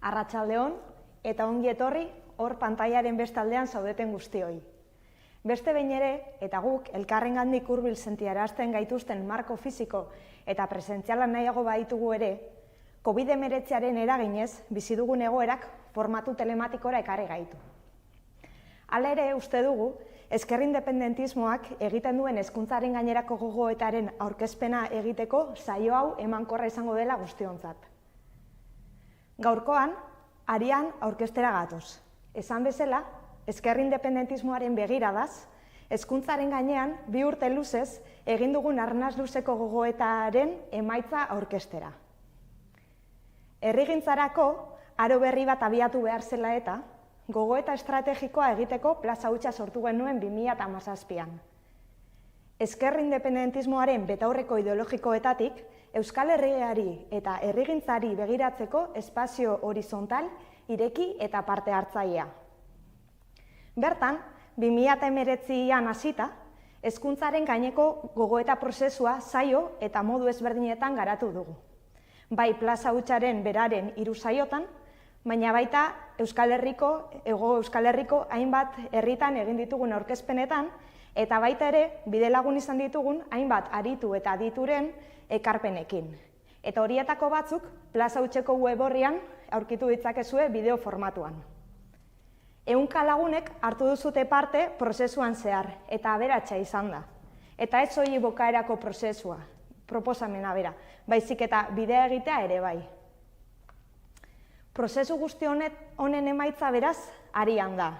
Arratsaldeon eta ongi etorri hor pantailaren bestaldean zaudeten guztioi. Beste behin ere, eta guk elkarrengandik hurbil sentiarazten gaituzten marko fisiko eta presentziala nahiago baditugu ere, COVID-19aren eraginez bizi dugun egoerak formatu telematikora ekarri gaitu. Hala ere, uste dugu, ezker independentismoak egiten duen hezkuntzaren gainerako gogoetaren aurkezpena egiteko saio hau emankorra izango dela guztiontzat. Gaurkoan, arian aurkeztera gatoz. Esan bezala, ezker independentismoaren begiradaz, hezkuntzaren gainean 2 urte luzez egin dugun arnaz luzeko gogoetaren emaitza aurkeztera. Herrigintzarako aro berri bat abiatu behar zela eta gogoeta estrategikoa egiteko plaza hutsa sortu genuen 2017an. Ezker independentismoaren betaurreko ideologikoetatik Euskal Herriari eta herrigintzari begiratzeko espazio horizontal, ireki eta parte hartzailea. Bertan, 2019an hasita, hezkuntzaren gaineko gogoeta prozesua saio eta modu ezberdinetan garatu dugu. Bai plaza hutsaren beraren 3 saiotan, baina baita Hego Euskal Herriko hainbat herritan egin ditugun aurkezpenetan, eta baita ere bidelagun izan ditugun hainbat aritu eta adituren ekarpenekin. Eta horietako batzuk plaza hutseko web orrian aurkitu ditzakezue bideo formatuan. 100 lagunek hartu duzute parte prozesuan zehar, eta aberatsa izan da. Eta ez soilik bukaerako prozesua, proposamena bera, baizik eta bidea egitea ere bai. Prozesu guzti honen emaitza beraz arian da.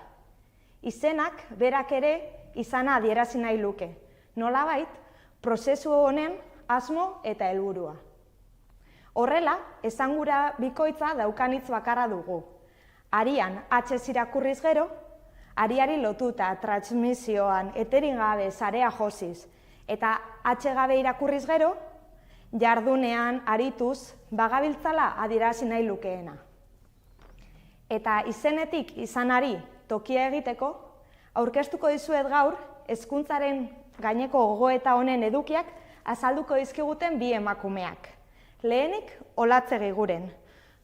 Izenak berak ere izana adierazi nahi luke. Nolabait, prozesu honen asmo eta helburua. Horrela, esangura bikoitza daukanitz bakarra dugu. Arian H irakurriz gero, ariari lotuta transmisioan eterin gabe sarea josiz, eta H gabe irakurriz gero, jardunean arituz bagabiltzala adierazi nahi lukeena. Eta izenetik izanari tokia egiteko, aurkeztuko dizuet gaur hezkuntzaren gaineko gogoeta honen edukiak azalduko dizkiguten 2 emakumeak. Lehenik, Olatze Giguren,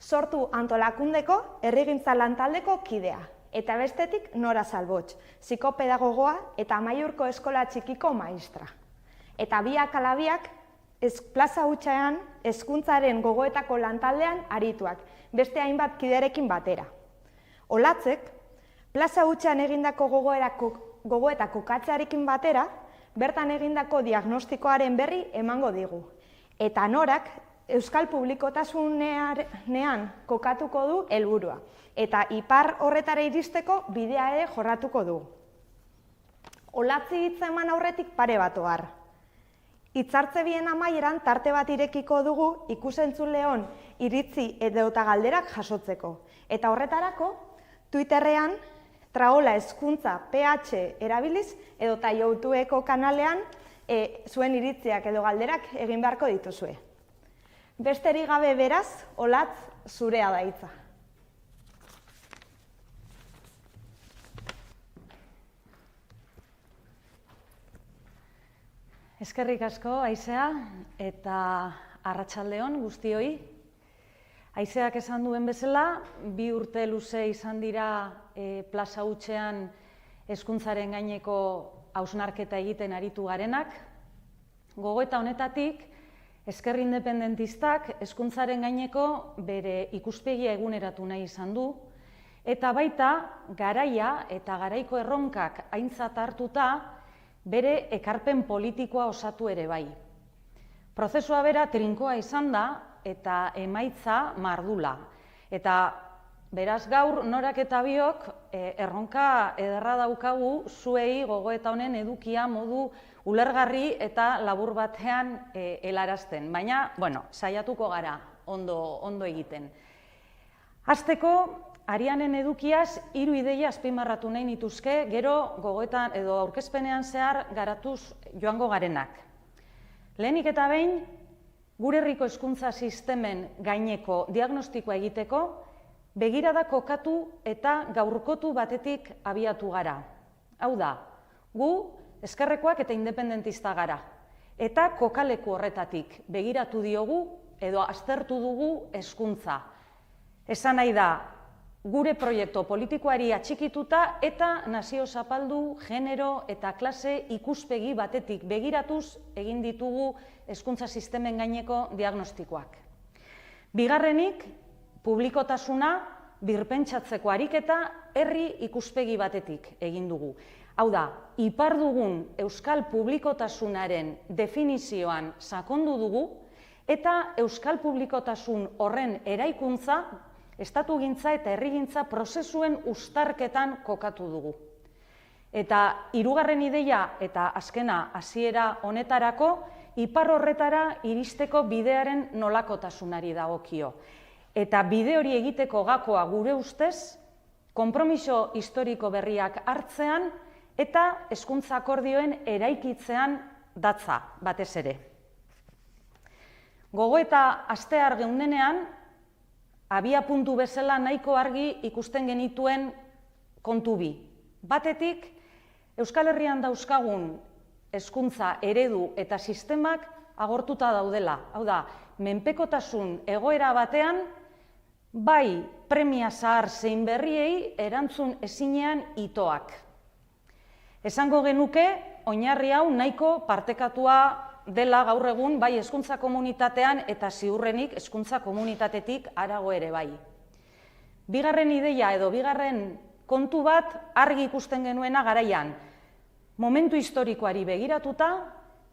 sortu antolakundeko herrigintza lantaldeko kidea, eta bestetik Nora Salbots, psikopedagogoa eta Amaiurko eskola txikiko maistra. Eta biak ala biak plaza hutsean hezkuntzaren gogoetako lantaldean arituak, beste hainbat kiderekin batera. Olatzek, plaza hutsean egindako gogoeta kokatzearekin batera, bertan egindako diagnostikoaren berri emango digu. Eta Norak euskal publikotasunean kokatuko du helburua, eta ipar horretara iristeko bidea ere jorratuko du. Olatzi hitza eman aurretik pare bat ohar. Hitzartze bien amaieran tarte bat irekiko dugu ikus-entzuleon iritzi edota galderak jasotzeko. Eta horretarako, Twitterrean Traola hezkuntza PH erabiliz edota YouTubeko kanalean zuen iritziak edo galderak egin beharko dituzue. Besterik gabe beraz, Olatz, zurea da hitza. Eskerrik asko, Aizea, eta arratsaldeon guztioi. Aizeak esan duen bezala, 2 urte luze izan dira plaza hutsean hezkuntzaren gaineko hausnarketa egiten aritu garenak. Gogoeta honetatik, ezker independentistak hezkuntzaren gaineko bere ikuspegia eguneratu nahi izan du, eta baita garaia eta garaiko erronkak aintzat hartuta bere ekarpen politikoa osatu ere bai. Prozesua bera trinkoa izan da eta emaitza mardula. Eta beraz gaur Norak eta biok erronka ederra daukagu zuei gogoeta honen edukia modu ulergarri eta labur batean helarazten. Baina, saiatuko gara ondo egiten. Hasteko, Arianen edukiaz 3 ideia azpimarratu nahi nituzke, gero gogoetan edo aurkezpenean zehar garatuz joango garenak. Lehenik eta behin, gure herriko hezkuntza sistemen gaineko diagnostikoa egiteko, begirada kokatu eta gaurkotu batetik abiatu gara. Hau da, gu ezkerrekoak eta independentista gara. Eta kokaleku horretatik begiratu diogu edo aztertu dugu hezkuntza. Esan nahi da, gure proiektu politikoari atxikituta eta nazio zapaldu, genero eta klase ikuspegi batetik begiratuz egin ditugu hezkuntza sistemen gaineko diagnostikoak. Bigarrenik, publikotasuna birpentsatzeko ariketa herri ikuspegi batetik egin dugu. Hau da, ipar dugun euskal publikotasunaren definizioan sakondu dugu eta euskal publikotasun horren eraikuntza, estatugintza eta herrigintza prozesuen uztarketan kokatu dugu. Eta hirugarren ideia eta azkena hasiera honetarako, ipar horretara iristeko bidearen nolakotasunari dagokio. Eta bide hori egiteko gakoa gure ustez, konpromiso historiko berriak hartzean eta hezkuntza akordioen eraikitzean datza batez ere. Gogoeta astear geundenean, abia puntu bezala nahiko argi ikusten genituen kontu bi. Batetik, Euskal Herrian dauzkagun hezkuntza eredu eta sistemak agortuta daudela. Hau da, menpekotasun egoera batean, bai premia zahar zein berriei erantzun ezinean itoak. Esango genuke, oinarri hau nahiko partekatua dela gaur egun bai hezkuntza komunitatean eta ziurrenik hezkuntza komunitatetik harago ere bai. Bigarren ideia edo bigarren kontu bat argi ikusten genuena garaian. Momentu historikoari begiratuta,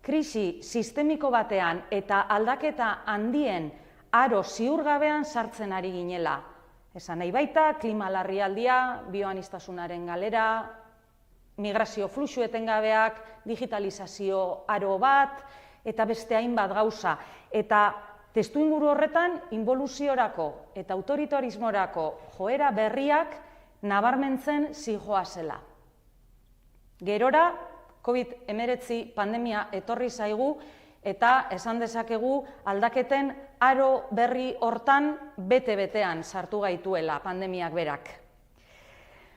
krisi sistemiko batean eta aldaketa handien aro ziurgabean sartzen ari ginela. Esan nahi baita, klima larrialdia, bioaniztasunaren galera, migrazio fluxu etengabeak, digitalizazio aro bat, eta beste hainbat gauza. Eta testuinguru horretan, involuziorako eta autoritarismorako joera berriak nabarmentzen zihoazela. Gerora, COVID-19 pandemia etorri zaigu, eta esan dezakegu aldaketen aro berri hortan bete-betean sartu gaituela pandemiak berak.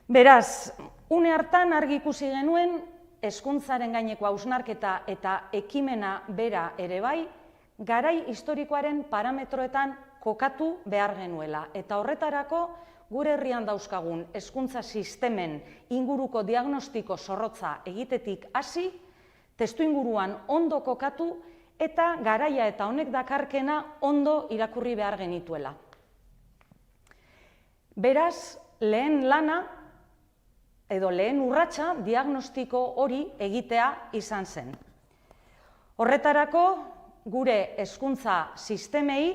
Beraz, une hartan argi ikusi genuen, hezkuntzaren gaineko hausnarketa eta ekimena bera ere bai, garai historikoaren parametroetan kokatu behar genuela. Eta horretarako, gure herrian dauzkagun hezkuntza sistemen inguruko diagnostiko zorrotza egitetik hasi, testuinguruan ondo kokatu eta garaia eta honek dakarkena ondo irakurri behar genituela. Beraz, lehen lana edo lehen urratsa diagnostiko hori egitea izan zen. Horretarako, gure hezkuntza sistemei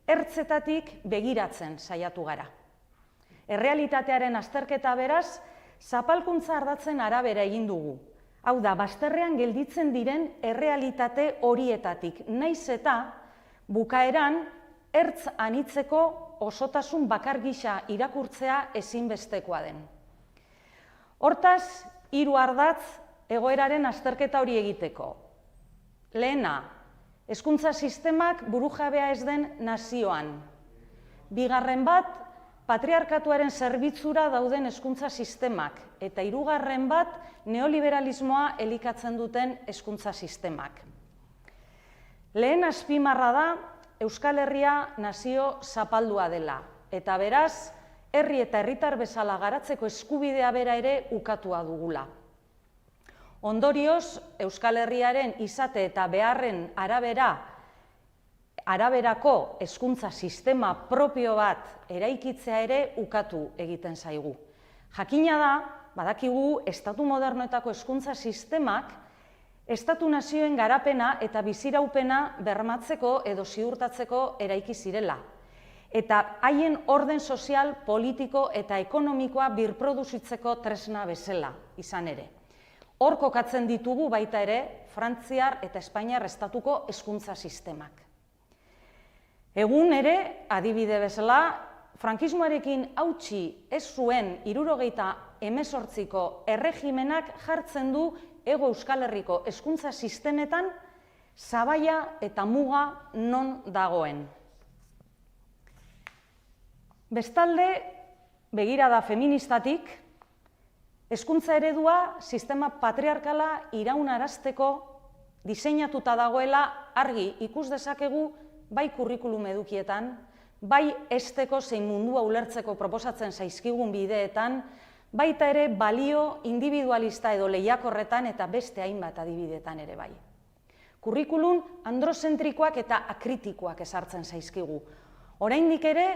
ertzetatik begiratzen saiatu gara. Errealitatearen azterketa beraz, zapalkuntza ardatzen arabera egin dugu. Hau da, bazterrean gelditzen diren errealitate horietatik, nahiz eta bukaeran ertz anitzeko osotasun bakar gisa irakurtzea ezinbestekoa den. Hortaz, 3 ardatz egoeraren azterketa hori egiteko. Lehena, hezkuntza sistemak burujabea ez den nazioan. Bigarren bat, patriarkatuaren zerbitzura dauden hezkuntza sistemak, eta 3. bat, neoliberalismoa elikatzen duten hezkuntza sistemak. Lehen azpimarra da, Euskal Herria nazio zapaldua dela, eta beraz, herri eta herritar bezala garatzeko eskubidea bera ere ukatua dugula. Ondorioz, Euskal Herriaren izate eta beharren araberako hezkuntza sistema propio bat eraikitzea ere ukatu egiten zaigu. Jakina da, badakigu, estatu modernoetako hezkuntza sistemak estatu nazioen garapena eta biziraupena bermatzeko edo ziurtatzeko eraiki zirela. Eta haien orden sozial, politiko eta ekonomikoa birproduzitzeko tresna bezala izan ere. Hor kokatzen ditugu baita ere Frantziar eta Espainiar estatuko hezkuntza sistemak. Egun ere, adibide bezala, frankismoarekin hautsi ez zuen 78ko erregimenak jartzen du Hego Euskal Herriko hezkuntza sistemetan sabaia eta muga non dagoen. Bestalde, begirada feministatik, hezkuntza eredua sistema patriarkala iraunarazteko diseinatuta dagoela argi ikus dezakegu bai kurrikulum edukietan, bai hezteko zein mundua ulertzeko proposatzen zaizkigun bideetan, baita ere balio individualista edo lehiakorretan eta beste hainbat adibidetan ere bai. Kurrikulum androzentrikoak eta akritikoak ezartzen zaizkigu. Oraindik ere,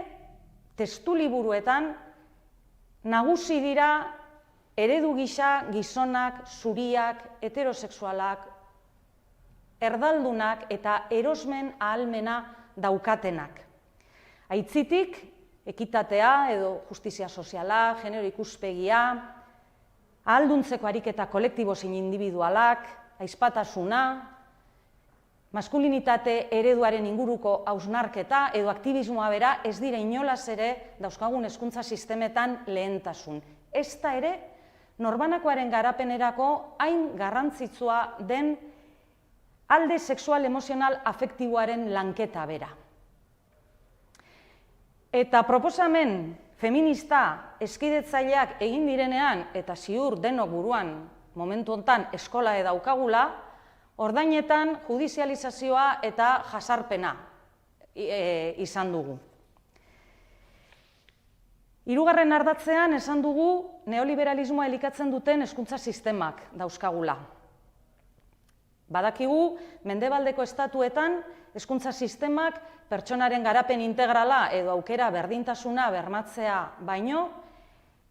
testu liburuetan nagusi dira eredu gisa gizonak, zuriak, heterosexualak, erdaldunak eta erosmen ahalmena daukatenak. Aitzitik, ekitatea edo justizia soziala, genero ikuspegia, ahalduntzeko ariketa kolektibo zein individualak, ahizpatasuna, maskulinitate ereduaren inguruko hausnarketa edo aktivismoa bera ez dira inolaz ere dauzkagun hezkuntza sistemetan lehentasun. Ezta ere, norbanakoaren garapenerako hain garrantzitsua den alde sexual, emozional, afektiboaren lanketa bera. Eta proposamen feminista eskidetzaileak egin direnean, eta ziur denok buruan momentu hontan eskola daukagula, ordainetan judizializazioa eta jasarpena izan dugu. Hirugarren ardatzean esan dugu neoliberalismoa elikatzen duten hezkuntza sistemak dauzkagula. Badakigu, mendebaldeko estatuetan hezkuntza sistemak pertsonaren garapen integrala edo aukera berdintasuna bermatzea baino,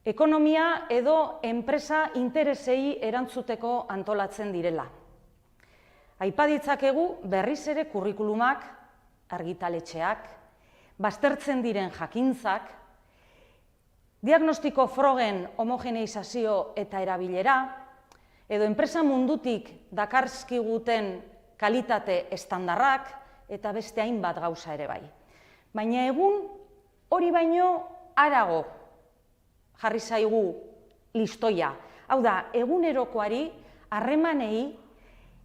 ekonomia edo enpresa interesei erantzuteko antolatzen direla. Aipa ditzakegu berriz ere kurrikulumak, argitaletxeak, baztertzen diren jakintzak, diagnostiko frogen homogeneizazio eta erabilera, edo enpresa mundutik dakarzkiguten kalitate estandarrak eta beste hainbat gauza ere bai. Baina egun hori baino harago jarri zaigu listoia. Hau da, egunerokoari, harremanei,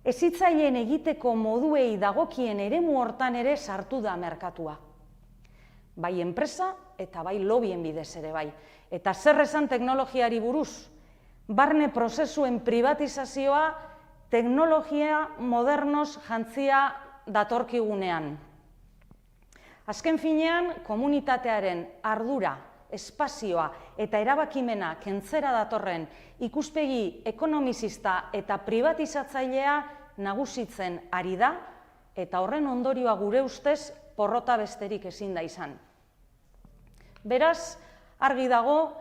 hezitzaileen egiteko moduei dagokien eremu hortan ere sartu da merkatua. Bai enpresa eta bai lobien bidez ere bai. Eta zer esan teknologiari buruz? Barne prozesuen privatizazioa teknologia modernoz jantzia datorkigunean. Azken finean, komunitatearen ardura, espazioa eta erabakimena kentzera datorren ikuspegi ekonomizista eta privatizatzailea nagusitzen ari da, eta horren ondorioa gure ustez porrota besterik ezin da izan. Beraz, argi dago,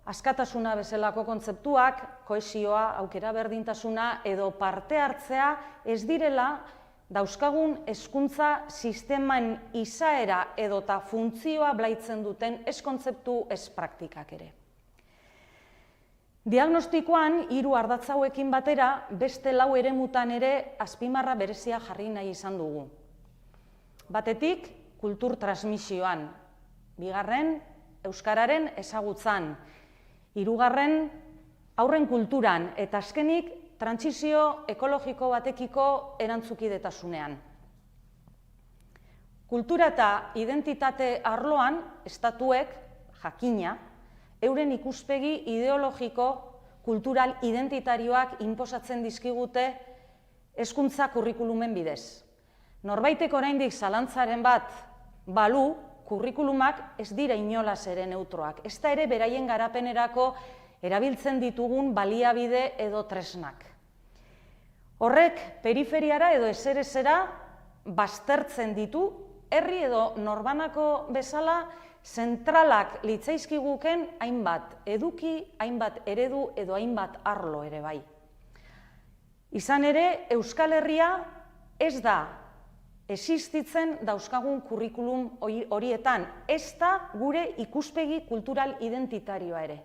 askatasuna bezalako kontzeptuak, kohesioa, aukera berdintasuna edo parte hartzea ez direla dauzkagun hezkuntza sisteman izaera edota funtzioa blaitzen duten ez kontzeptu ez praktikak ere. Diagnostikoan, 3 ardatz hauekin batera, beste 4 eremutan ere azpimarra berezia jarri nahi izan dugu. Batetik, kultur transmisioan, bigarren, euskararen ezagutzan, hirugarren, haurren kulturan, eta azkenik, trantsizio ekologiko batekiko erantzukidetasunean. Kultura eta identitate arloan, estatuek, jakina, euren ikuspegi ideologiko, kultural identitarioak inposatzen dizkigute hezkuntza kurrikulumen bidez. Norbaitek oraindik zalantzaren bat balu, kurrikulumak ez dira inolaz ere neutroak, ez da ere beraien garapenerako erabiltzen ditugun baliabide edo tresnak. Horrek periferiara edo eserezera baztertzen ditu, herri edo norbanako bezala zentralak litzaizkiguken hainbat eduki, hainbat eredu edo hainbat arlo ere bai. Izan ere, Euskal Herria ez da existitzen dauzkagun kurrikulum horietan, ez da gure ikuspegi kultural identitarioa ere.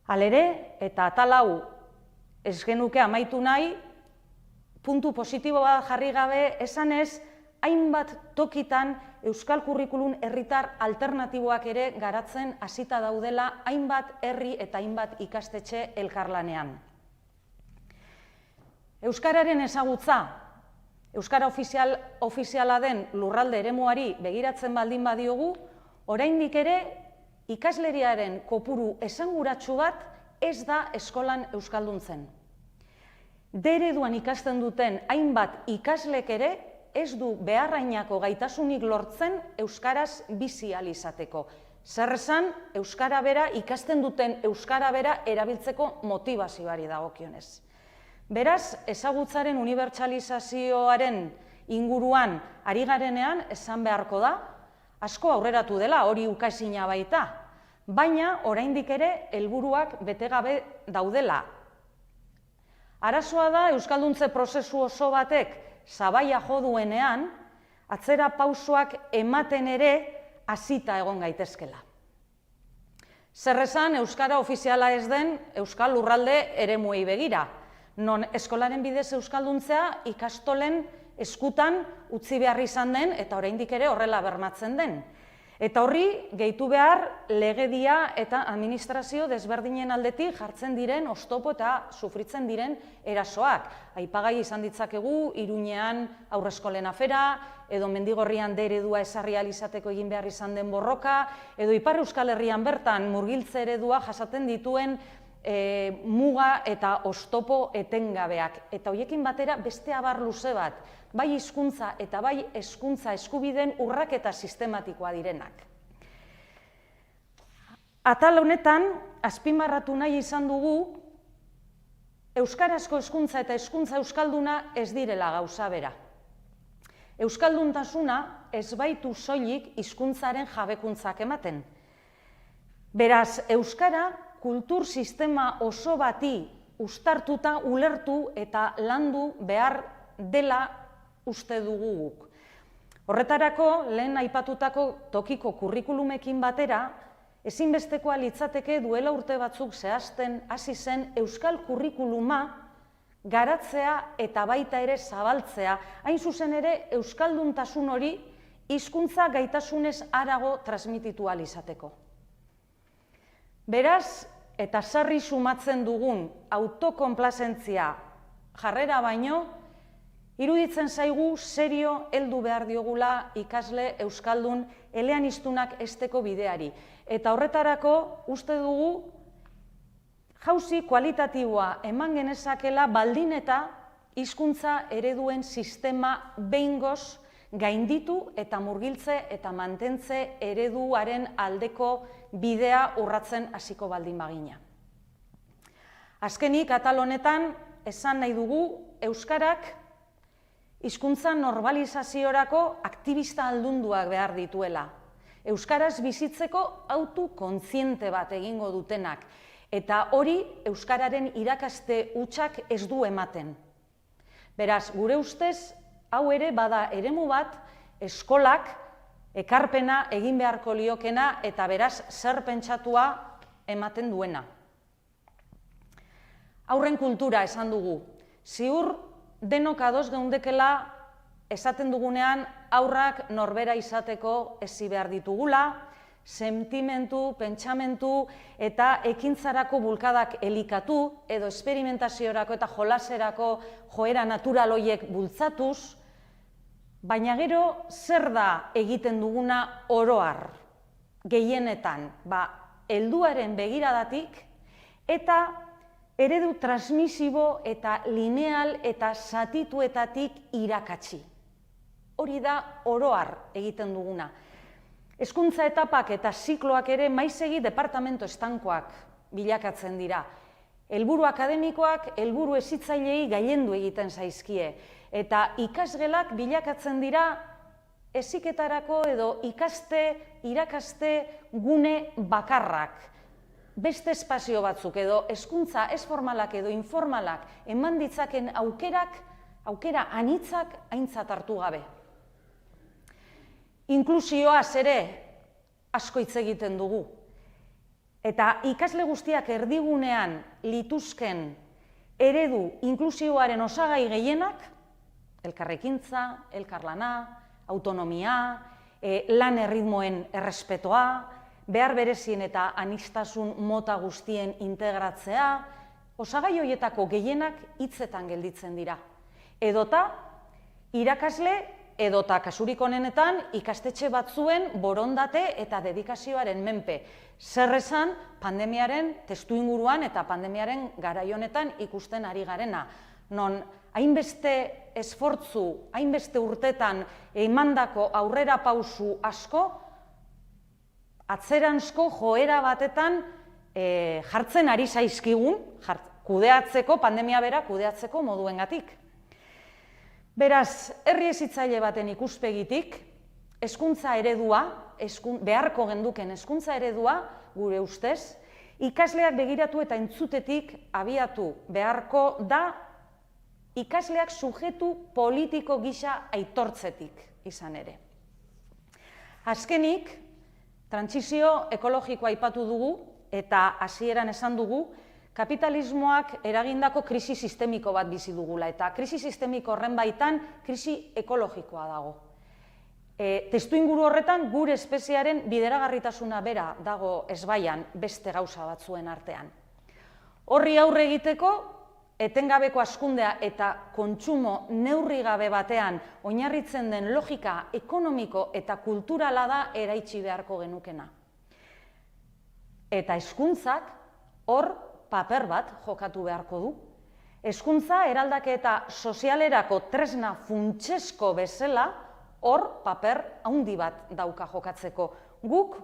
Halere, eta atal hau ez genuke amaitu nahi, puntu positibo bat jarri gabe esanez, hainbat tokitan euskal kurrikulum herritar alternatiboak ere garatzen hasita daudela hainbat herri eta hainbat ikastetxe elkarlanean. Euskararen ezagutza, euskara ofiziala den lurralde eremuari begiratzen baldin badiogu, oraindik ere ikasleriaren kopuru esanguratsu bat ez da eskolan euskalduntzen. D ereduan ikasten duten hainbat ikaslek ere ez du beharrainako gaitasunik lortzen euskaraz bizi ahal izateko. Zer esan, euskara bera, ikasten duten euskara bera erabiltzeko motibazioari dagokionez. Beraz, ezagutzaren unibertsalizazioaren inguruan ari garenean esan beharko da, asko aurreratu dela, hori ukaezina baita, baina oraindik ere helburuak bete gabe daudela. Arazoa da, euskalduntze prozesu oso batek sabaia jo duenean, atzera pausoak ematen ere hasita egon gaitezkela. Zer esan, euskara ofiziala ez den euskal lurralde eremuei begira, non eskolaren bidez euskalduntzea ikastolen eskutan utzi behar izan den eta oraindik ere horrela bermatzen den. Eta horri gehitu behar legedia eta administrazio desberdinen aldetik jartzen diren oztopo eta sufritzen diren erasoak. Aipagai izan ditzakegu Iruñean aurreskolen afera, edo Mendigorrian D eredua ezarri ahal izateko egin behar izan den borroka, edo Ipar Euskal Herrian bertan murgiltze eredua jasaten dituen muga eta oztopo etengabeak. Eta horiekin batera beste abar luze bat, bai hizkuntza eta bai hezkuntza eskubideen urraketa sistematikoa direnak. Atal honetan, azpimarratu nahi izan dugu, euskarazko hezkuntza eta hezkuntza euskalduna ez direla gauza bera. Euskalduntasuna ez baitu soilik hizkuntzaren jabekuntzak ematen. Beraz, euskara kultur sistema oso bati uztartuta, ulertu eta landu behar dela uste dugu guk. Horretarako, lehen aipatutako tokiko kurrikulumekin batera, ezinbestekoa litzateke duela urte batzuk zehazten hasi zen euskal kurrikuluma garatzea eta baita ere zabaltzea, hain zuzen ere euskalduntasun hori hizkuntza gaitasunez harago transmititu ahal izateko. Beraz, eta sarri sumatzen dugun autokonplazentzia jarrera baino, iruditzen zaigu serio heldu behar diogula ikasle euskaldun eleaniztunak hezteko bideari. Eta horretarako uste dugu jauzi kualitatiboa eman genezakela baldin eta hizkuntza ereduen sistema behingoz gainditu eta murgiltze eta mantentze ereduaren aldeko bidea urratzen hasiko baldin bagina. Azkenik, atal honetan, esan nahi dugu euskarak hizkuntza normalizaziorako aktibista aldunduak behar dituela. Euskaraz bizitzeko autokontziente bat egingo dutenak, eta hori euskararen irakaste hutsak ez du ematen. Beraz, gure ustez, hau ere bada eremu bat eskolak ekarpena egin beharko liokena eta beraz zer pentsatua ematen duena. Haurren kultura esan dugu, ziur denok ados geundekela esaten dugunean haurrak norbera izateko hezi behar ditugula, sentimentu, pentsamentu eta ekintzarako bulkadak elikatu edo esperimentaziorako eta jolaserako joera natural horiek bultzatuz, baina gero zer da egiten duguna oro har, gehienetan, helduaren begiradatik eta eredu transmisibo eta lineal eta zatituetatik irakatsi. Hori da oro har egiten duguna. Hezkuntza etapak eta zikloak ere maizegi departamento estankoak bilakatzen dira. Helburu akademikoak, helburu hezitzailei gailendu egiten zaizkie. Eta ikasgelak bilakatzen dira heziketarako edo irakaste gune bakarrak. Beste espazio batzuk edo hezkuntza ez formalak edo informalak eman ditzaken aukera anitzak aintzat hartu gabe. Inklusioaz ere asko hitz egiten dugu. Eta ikasle guztiak erdigunean lituzken eredu inklusioaren osagai gehienak, elkarrekintza, elkarlana, autonomia, lan erritmoen errespetoa, behar berezien eta aniztasun mota guztien integratzea, osagai horietako gehienak hitzetan gelditzen dira. Edota, irakasle, edota kasurik honenetan ikastetxe batzuen borondate eta dedikazioaren menpe. Zer esan pandemiaren testuinguruan eta pandemiaren garai honetan ikusten ari garena. Non hainbeste esfortzu, hainbeste urtetan emandako aurrera pausu asko, atzeranzko joera batetan jartzen ari zaizkigun, kudeatzeko, pandemia bera kudeatzeko moduengatik. Beraz, herri hezitzaile baten ikuspegitik, hezkuntza eredua, beharko genduken hezkuntza eredua, gure ustez, ikasleak begiratu eta entzutetik abiatu beharko da ikasleak sujetu politiko gisa aitortzetik izan ere. Azkenik, trantsizio ekologikoa aipatu dugu eta hasieran esan dugu, kapitalismoak eragindako krisi sistemiko bat bizi dugula, eta krisi sistemiko horren baitan krisi ekologikoa dago. Testuinguru horretan gure espeziaren bideragarritasuna bera dago ezbaian beste gauza batzuen artean. Horri aurre egiteko, etengabeko hazkundea eta kontsumo neurri gabe batean oinarritzen den logika ekonomiko eta kulturala da eraitsi beharko genukena. Eta hezkuntzak hor paper bat jokatu beharko du. Hezkuntza eraldaketa sozialerako tresna funtsezko bezala hor paper handi bat dauka jokatzeko. Guk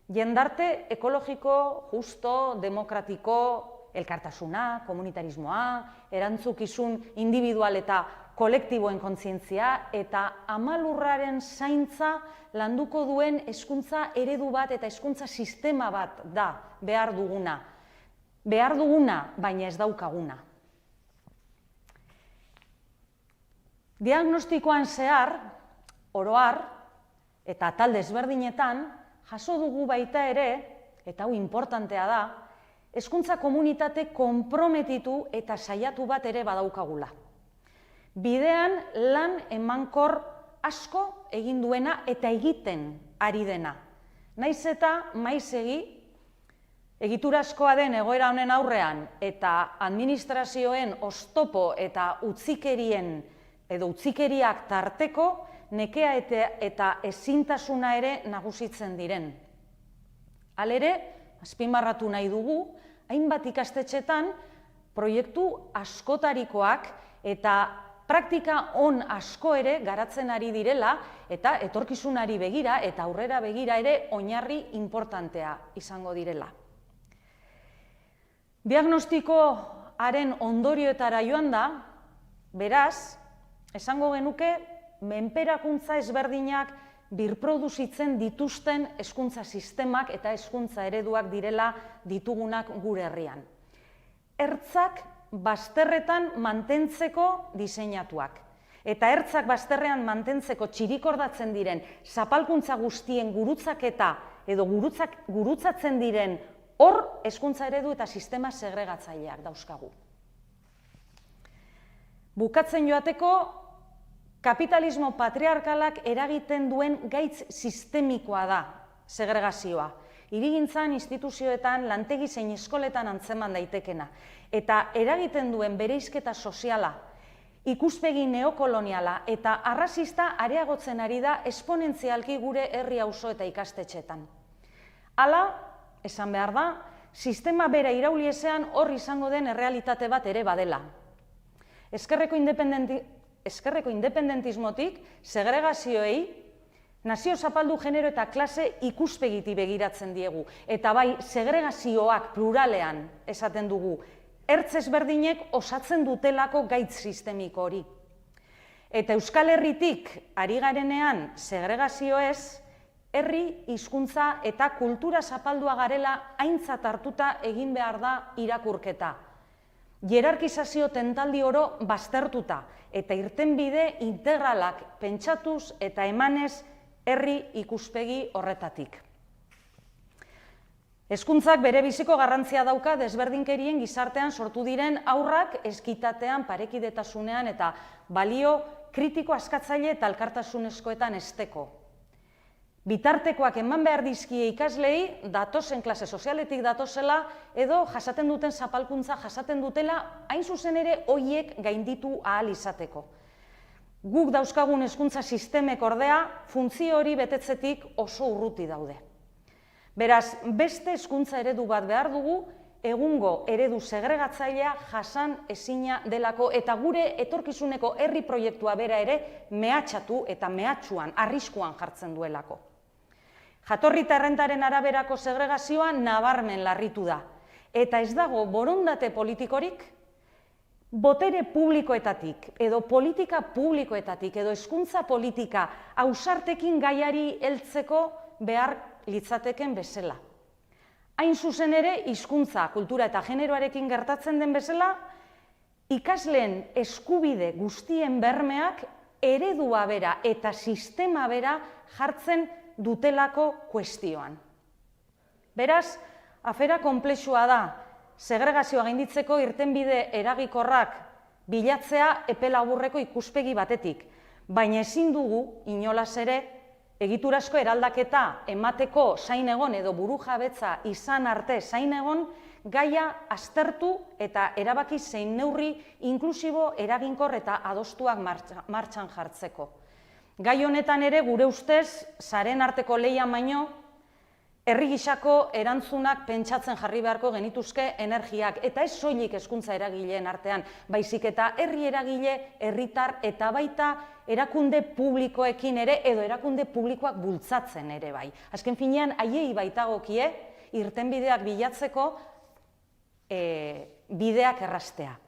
jendarte ekologiko, justo, demokratiko, elkartasuna, komunitarismoa, erantzukizun individual eta kolektiboen kontzientzia eta amalurraren zaintza landuko duen hezkuntza eredu bat eta hezkuntza sistema bat da behar duguna. Behar duguna, baina ez daukaguna. Diagnostikoan zehar, oroar, eta talde ezberdinetan, jaso dugu baita ere, eta hau importantea da, hezkuntza komunitate konprometitu eta saiatu bat ere badaukagula. Bidean lan emankor asko egin duena eta egiten ari dena. Naiz eta maizegi, egiturazkoa den egoera honen aurrean eta administrazioen oztopo eta utzikerien edo utzikeriak tarteko nekea eta ezintasuna ere nagusitzen diren. Halere, azpimarratu nahi dugu, hainbat ikastetxetan proiektu askotarikoak eta praktika on asko ere garatzen ari direla eta etorkizunari begira eta aurrera begira ere oinarri importantea izango direla. Diagnostikoaren ondorioetara joan da, beraz, esango genuke, menperakuntza ezberdinak birproduzitzen dituzten hezkuntza sistemak eta hezkuntza ereduak direla ditugunak gure herrian. Ertzak bazterretan mantentzeko diseinatuak. Eta ertzak bazterrean mantentzeko txirikordatzen diren zapalkuntza guztien gurutzaketa edo gurutzatzen diren hor hezkuntza eredu eta sistema segregatzaileak dauzkagu. Bukatzen joateko, kapitalismo patriarkalak eragiten duen gaitz sistemikoa da segregazioa. Hirigintzan, instituzioetan, lantegi zein eskoletan antzeman daitekena. Eta eragiten duen bereizketa soziala, ikuspegi neokoloniala eta arrazista areagotzen ari da esponentzialki gure herri auzo eta ikastetxetan. Hala, esan behar da, sistema bera irauli ezean hor izango den errealitate bat ere badela. Ezkerreko independentismotik segregazioei nazio zapaldu genero eta klase ikuspegiti begiratzen diegu. Eta bai, segregazioak pluralean esaten dugu, ertz ezberdinek osatzen dutelako gaitz sistemiko hori. Eta Euskal Herritik ari garenean segregazioez, herri, hizkuntza eta kultura zapaldua garela aintzat hartuta egin behar da irakurketa. Hierarkizazio tentaldi oro baztertuta eta irtenbide integralak pentsatuz eta emanez herri ikuspegi horretatik. Hezkuntzak bere biziko garrantzia dauka desberdinkerien gizartean sortu diren haurrak eskitatean, parekidetasunean eta balio kritiko askatzaile eta elkartasunezkoetan hezteko. Bitartekoak eman behar dizkie ikaslei datozen klase sozialetik datozela edo jasaten duten zapalkuntza jasaten dutela hain zuzen ere horiek gainditu ahal izateko. Guk dauzkagun hezkuntza sistemek ordea funtzio hori betetzetik oso urruti daude. Beraz, beste hezkuntza eredu bat behar dugu egungo eredu segregatzailea jasan ezina delako eta gure etorkizuneko herri proiektua bera ere mehatxatu eta mehatxuan, arriskuan jartzen duelako. Jatorri eta errentaren araberako segregazioa nabarmen larritu da eta ez dago borondate politikorik botere publikoetatik edo politika publikoetatik edo hezkuntza politika ausartekin gaiari heltzeko behar litzateken bezala. Hain zuzen ere, hizkuntza, kultura eta generoarekin gertatzen den bezala, ikasleen eskubide guztien bermeak eredua bera eta sistema bera jartzen dutelako kuestioan. Beraz, afera konplexua da, segregazioa gainditzeko irtenbide eragikorrak bilatzea epe laburreko ikuspegi batetik, baina ezin dugu inolaz ere egiturazko eraldaketa emateko zain egon edo burujabetza izan arte zain egon gaia aztertu eta erabaki zein neurri inklusibo, eraginkor eta adostuak martxan jartzeko. Gai honetan ere gure ustez saren arteko lehian baino herri gisako erantzunak pentsatzen jarri beharko genituzke energiak eta ez soilik hezkuntza eragileen artean, baizik eta herri eragile, herritar eta baita erakunde publikoekin ere edo erakunde publikoak bultzatzen ere bai. Azken finean, haiei baitagokie irtenbideak bilatzeko bideak erraztea.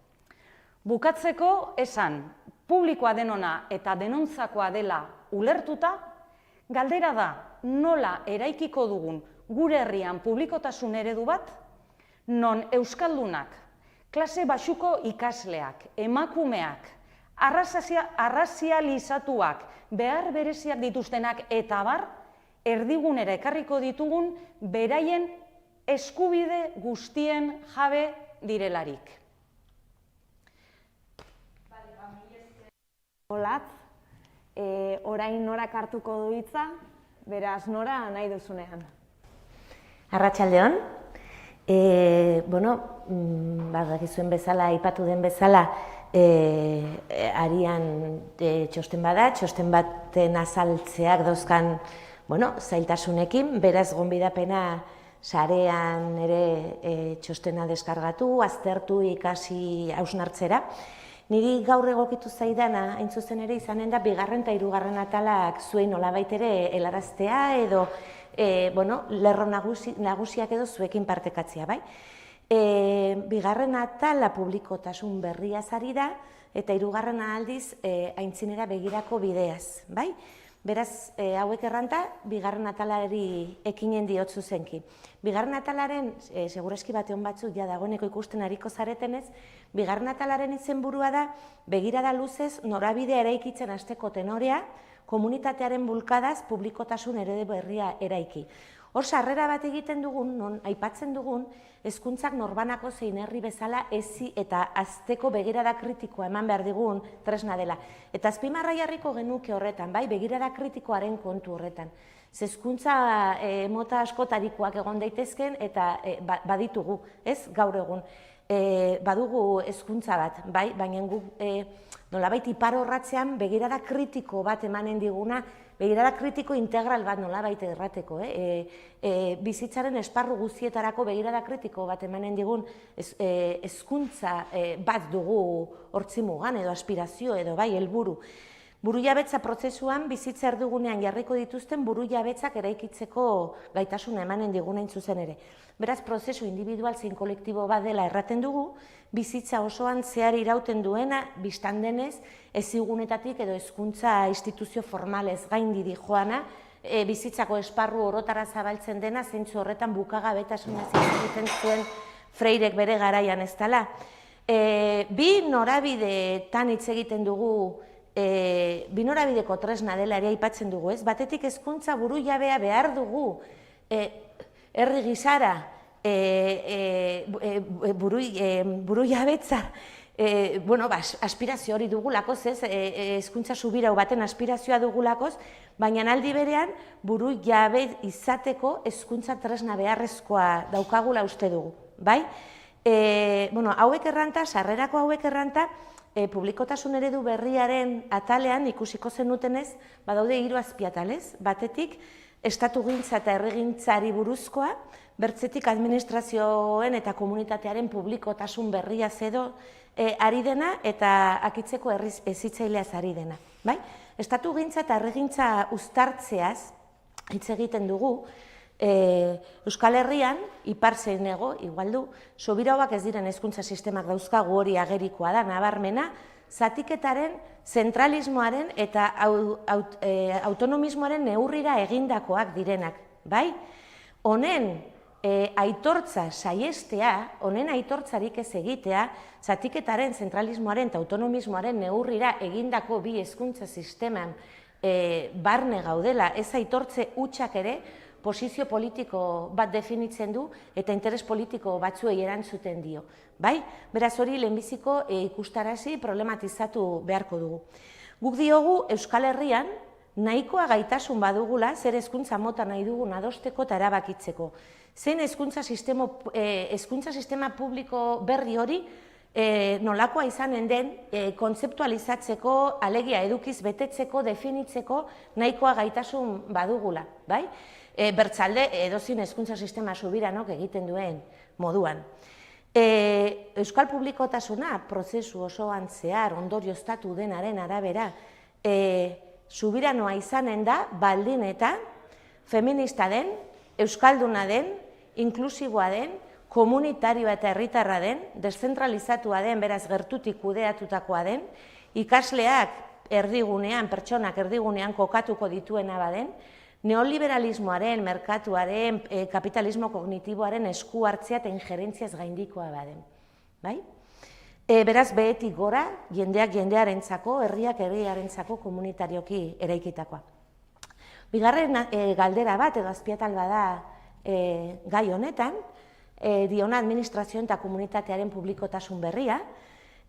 Bukatzeko esan, publikoa denona eta denontzakoa dela ulertuta, galdera da nola eraikiko dugun gure herrian publikotasun eredu bat, non euskaldunak, klase baxuko ikasleak, emakumeak, arrazializatuak, behar bereziak dituztenak eta bar, erdigunera ekarriko ditugun beraien eskubide guztien jabe direlarik. Olatz, orain norak hartuko du hitza, beraz nora nahi duzunean. Arratsaldeon, badakizuen bezala, aipatu den bezala, arian txosten bada, txosten baten azaltzeak dauzkan zailtasunekin, beraz gonbidapena sarean ere txostena deskargatu, aztertu, ikasi hausnartzera. Niri gaur egokitu zaidana, hain zuzen ere izanen da, bigarren eta hirugarren atalak zuen nolabait ere helaraztea edo lerro nagusiak edo zuekin partekatzea, bai? Bigarren atala publikotasun berriaz ari da, eta hirugarren aldiz aintzinera begirako bideaz, bai? Beraz, hauek erranta, bigarren atalari ekinen diot zuzenki. Bigarren atalaren, segurazki batean batzuk ja dagoeneko ikusten ariko zaretenez, bigarren atalaren izenburua da, begirada luzez norabidea eraikitzen hasteko tenorea, komunitatearen bulkadaz publikotasun eredu berria eraiki. Hor sarrera bat egiten dugun, non aipatzen dugun, hezkuntzak norbanako zein herri bezala hezi eta hasteko begirada kritikoa eman behar digun tresna dela. Eta azpimarra jarriko genuke horretan, bai, begirada kritikoaren kontu horretan. Hezkuntza mota askotarikoak egon daitezken eta baditugu, ez, gaur egun. Badugu hezkuntza bat, bai, baina guk nolabait ipar horratzean begirada kritiko bat emanen diguna, begirada kritiko integral bat nolabait errateko, bizitzaren esparru guztietarako begirada kritiko bat emanen digun hezkuntza bat dugu hortzimugan edo aspirazio edo bai helburu. Burujabetza prozesuan bizitza erdugunean jarriko dituzten burujabetzak eraikitzeko gaitasuna emanen diguna zuzen ere. Beraz, prozesu individual zein kolektibo bat dela erraten dugu, bizitza osoan zehar irauten duena, biztan denez, ezigunetatik edo hezkuntza instituzio formalez gaindiri joana, bizitzako esparru orotara zabaltzen dena, zeintzu horretan bukagabetasuna egiten zuen Freirek bere garaian ez dela. Bi norabideetan hitz egiten dugu, bi norabideko tresna dela ere aipatzen dugu, ez? Batetik hezkuntza burujabea behar dugu herri gisara burujabetza aspirazio hori dugulakoz, ez? Hezkuntza subirau baten aspirazioa dugulakoz, baina aldi berean burujabe izateko hezkuntza tresna beharrezkoa daukagula uste dugu, bai? Hauek erranta, sarrerako hauek erranta, publikotasun eredu berriaren atalean ikusiko zenutenez, badaude 3 azpiatalez. Batetik, estatugintza eta herrigintzari buruzkoa, bertzetik administrazioen eta komunitatearen publikotasun berriaz edo ari dena eta akitzeko hezitzaileaz ari dena. Estatugintza eta herrigintza uztartzeaz hitz egiten dugu, Euskal Herrian, ipar zein hego, igual du, subirauak ez diren hezkuntza sistemak dauzkagu hori agerikoa da, nabarmena, zatiketaren, zentralismoaren eta autonomismoaren neurrira egindakoak direnak, bai? Honen aitortza saiestea, honen aitortzarik ez egitea, zatiketaren, zentralismoaren eta autonomismoaren neurrira egindako bi hezkuntza sisteman barne gaudela, ez aitortze hutsak ere, posizio politiko bat definitzen du eta interes politiko batzuei erantzuten dio. Beraz hori lehenbiziko ikustarazi problematizatu beharko dugu. Guk diogu Euskal Herrian nahikoa gaitasun badugula zer hezkuntza mota nahi dugun adosteko eta erabakitzeko. Zein hezkuntza sistema publiko berri hori nolakoa izanen den kontzeptualizatzeko, alegia edukiz betetzeko, definitzeko nahikoa gaitasun badugula. Bertzalde edozin hezkuntza sistema subiranok egiten duen moduan. Euskal publikotasuna prozesu osoan zehar ondorioztatu denaren arabera subiranoa izanen da baldin eta feminista den, euskalduna den, inklusiboa den, komunitarioa eta herritarra den, deszentralizatua den, beraz gertutik kudeatutakoa den, ikasleak erdigunean, pertsonak erdigunean kokatuko dituena baden, neoliberalismoaren, merkatuaren, kapitalismo kognitiboaren esku hartzea eta injerentziaz gaindikoa baden. Beraz, behetik gora, jendeak jendearentzako, herriak herriarentzako komunitarioki eraikitakoa. Bigarren galdera bat, edo azpiatal bada gai honetan, diona administrazioen eta komunitatearen publikotasun berria,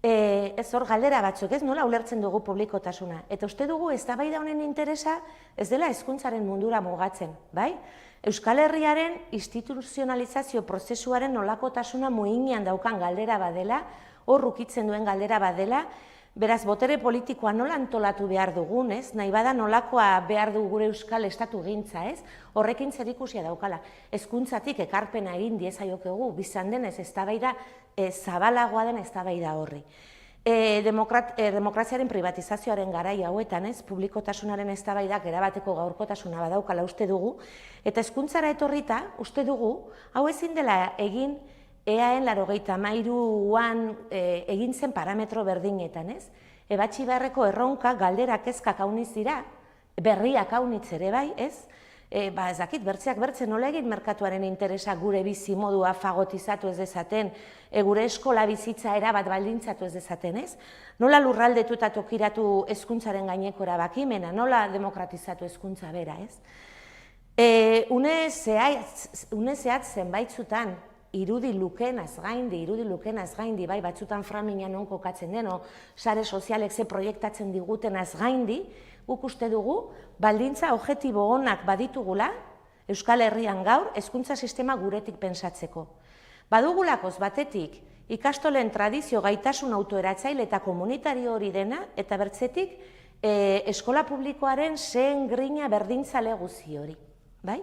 ez hor galdera batzuk, ez nola ulertzen dugu publikotasuna. Eta uste dugu eztabaida honen interesa ez dela hezkuntzaren mundura mugatzen, bai? Euskal Herriaren instituzionalizazio prozesuaren nolakotasuna muinean daukan galdera badela, hor ukitzen duen galdera badela, beraz, botere politikoa nola antolatu behar dugun, ez? Nahi bada nolakoa behar du gure Euskal Estatu gintza, ez? Horrekin zerikusia daukala. Hezkuntzatik ekarpena egin diezaiokegu, bizan denez eztabaida zabalagoa den eztabaida horri. Demokraziaren privatizazioaren garai hauetan, ez? Publikotasunaren eztabaidak erabateko gaurkotasuna badaukala uste dugu, eta hezkuntzara etorrita uste dugu, hau ezin dela egin EAen 93an egin zen parametro berdinetan, ez? Ebatzi beharreko erronka galderak kezkak hauniz dira, berriak haunitz ere bai, ez? Ez dakit, bertzeak bertze nola egin merkatuaren interesa gure bizi modua fagotizatu ez dezaten, gure eskola bizitza erabat baldintzatu ez dezaten, ez? Nola lurraldetu eta tokiratu hezkuntzaren gaineko erabakimena, nola demokratizatu hezkuntza bera, ez? Une zehatz zenbaitzutan, irudi lukenaz gaindi, bai, batzutan framina non kokatzen den, sare sozialek ze proiektatzen digutenaz gaindi, guk uste dugu, baldintza objektibo onak baditugula, Euskal Herrian gaur, hezkuntza sistema guretik pensatzeko. Badugulakoz batetik, ikastolen tradizio gaitasun autoeratzaile eta komunitario hori dena, eta bertzetik, eskola publikoaren zen grina berdintzale guzi hori, bai?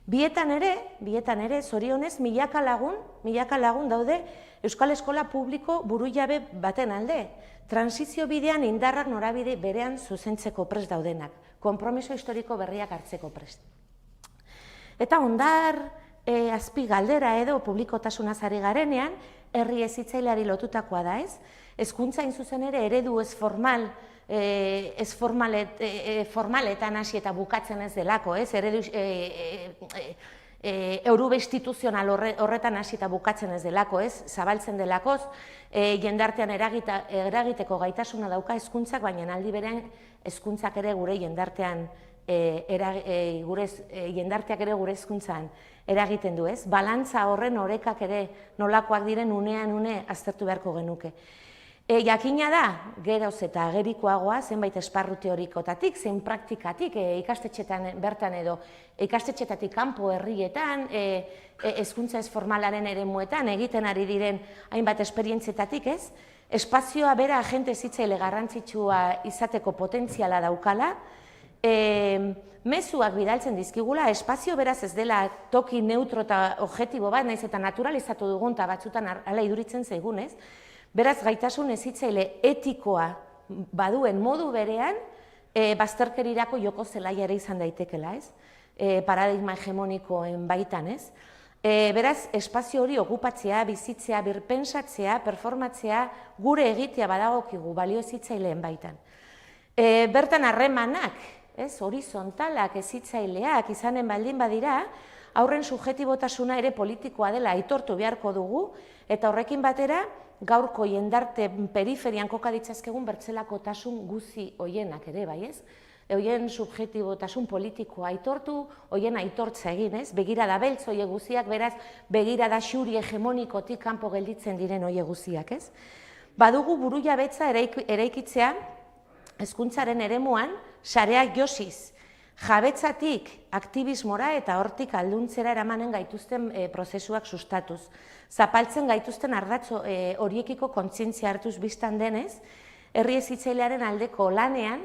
Bietan ere, zorionez, milaka lagun daude Euskal Eskola Publiko burujabe baten alde. Transizio bidean indarrak norabide berean zuzentzeko prest daudenak. Konpromiso historiko berriak hartzeko prest. Eta ondar azpi galdera edo publikotasunaz ari garenean, herri hezitzaileari lotutakoa da, ez? Hezkuntza hain zuzen ere eredu ez formaletan hasi eta bukatzen ez delako, ez? Eredu eurube instituzional horretan hasi eta bukatzen ez delako, ez? Zabaltzen delakoz, jendartean eragiteko gaitasuna dauka hezkuntzak, baina aldi berean hezkuntzak ere gure jendartean jendarteak ere gure hezkuntzan eragiten du, ez? Balantza horren orekak ere nolakoak diren unean une aztertu beharko genuke. Jakina da, geroz eta agerikoagoa, zenbait esparru teorikotatik, zein praktikatik, ikastetxetan bertan edo, ikastetxetatik kanpo herrietan, hezkuntza ez formalaren eremuetan, egiten ari diren hainbat esperientzietatik, ez? Espazioa bera agente hezitzaile garrantzitsua izateko potentziala daukala, mezuak bidaltzen dizkigula, espazio beraz ez dela toki neutro eta objektibo bat, naiz eta naturalizatu dugun eta batzutan hala iduritzen zaigunez, beraz gaitasun hezitzaile etikoa baduen modu berean, bazterkerirako joko zelaia ere izan daitekela, ez? Paradigma hegemonikoen baitan, ez? Beraz, espazio hori okupatzea, bizitzea, birpentsatzea, performatzea, gure egitea badagokigu balio hezitzaileen baitan. Bertan harremanak, horizontalak, hezitzaileak izanen baldin badira, haurren subjektibotasuna ere politikoa dela aitortu beharko dugu, eta horrekin batera, gaurko jendarte periferian koka ditzazkegun bertzelakotasun guzi hoienak ere, bai ez? Hoien subjektibotasun politikoa aitortu, hoien aitortza egin, ez? Begirada beltz hoie guziak, beraz, begirada xuri hegemonikotik kanpo gelditzen diren hoie guziak, ez? Badugu burujabetza eraikitzea, hezkuntzaren eremuan, sareak josiz, jabetzatik aktibismora eta hortik alduntzera eramanen gaituzten prozesuak sustatuz. Zapaltzen gaituzten ardatz horiekiko kontzientzia hartuz biztan denez, herri hezitzailearen aldeko lanean,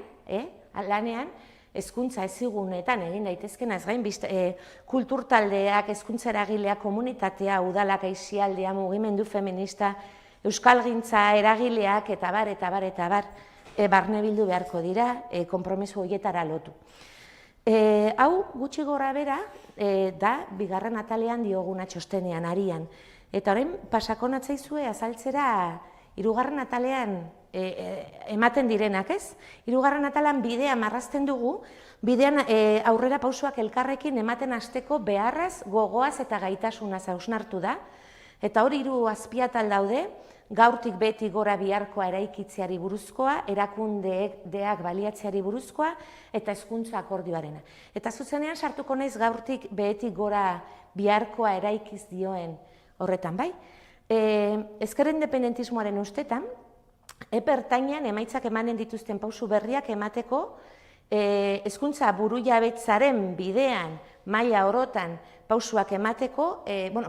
hezkuntza hezigunetan egin daitezkenaz gain, kulturtaldeak, hezkuntza eragileak, komunitatea, udalak, aisialdea, mugimendu feminista, euskalgintza eragileak eta bar, barne bildu beharko dira, konpromiso horietara lotu. Hau, gutxi gora bera, da, bigarren atalean dioguna txostenean, arian. Eta orain, pasako natzaizue azaltzera, hirugarren atalean ematen direnak, ez? Hirugarren atalean bidea marrazten dugu, bidean aurrera pausoak elkarrekin ematen hasteko beharraz, gogoaz eta gaitasunaz hausnartu da. Eta hori 3 azpiatal daude, gaurtik beti gora biharkoa eraikitzeari buruzkoa, erakundeak baliatzeari buruzkoa, eta hezkuntza akordioarena. Eta zuzenean sartuko naiz gaurtik beti gora biharkoa eraikiz dioen horretan, bai? Ezker independentismoaren ustetan, epertainan emaitzak emanen dituzten pausu berriak emateko, hezkuntza burujabetzaren bidean, maila orotan, pausuak emateko,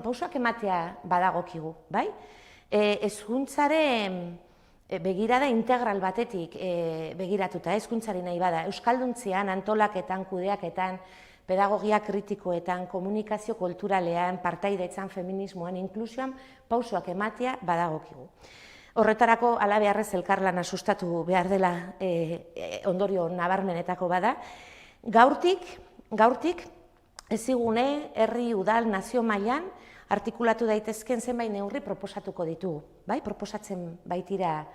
pausuak ematea badagokigu, bai? Hezkuntzaren begirada integral batetik begiratuta, hezkuntzari nahi bada, euskalduntzean, antolaketan, kudeaketan, pedagogia kritikoetan, komunikazio kulturalean, partaidetzan, feminismoan, inklusioan, pausuak ematea badagokigu. Horretarako ala beharrez elkarlana sustatu behar dela ondorio nabarmenetako bada. Gaurtik, ezigune, herri, udal, nazio mailan, artikulatu daitezken zenbait neurri proposatuko ditugu, bai? Proposatzen baitira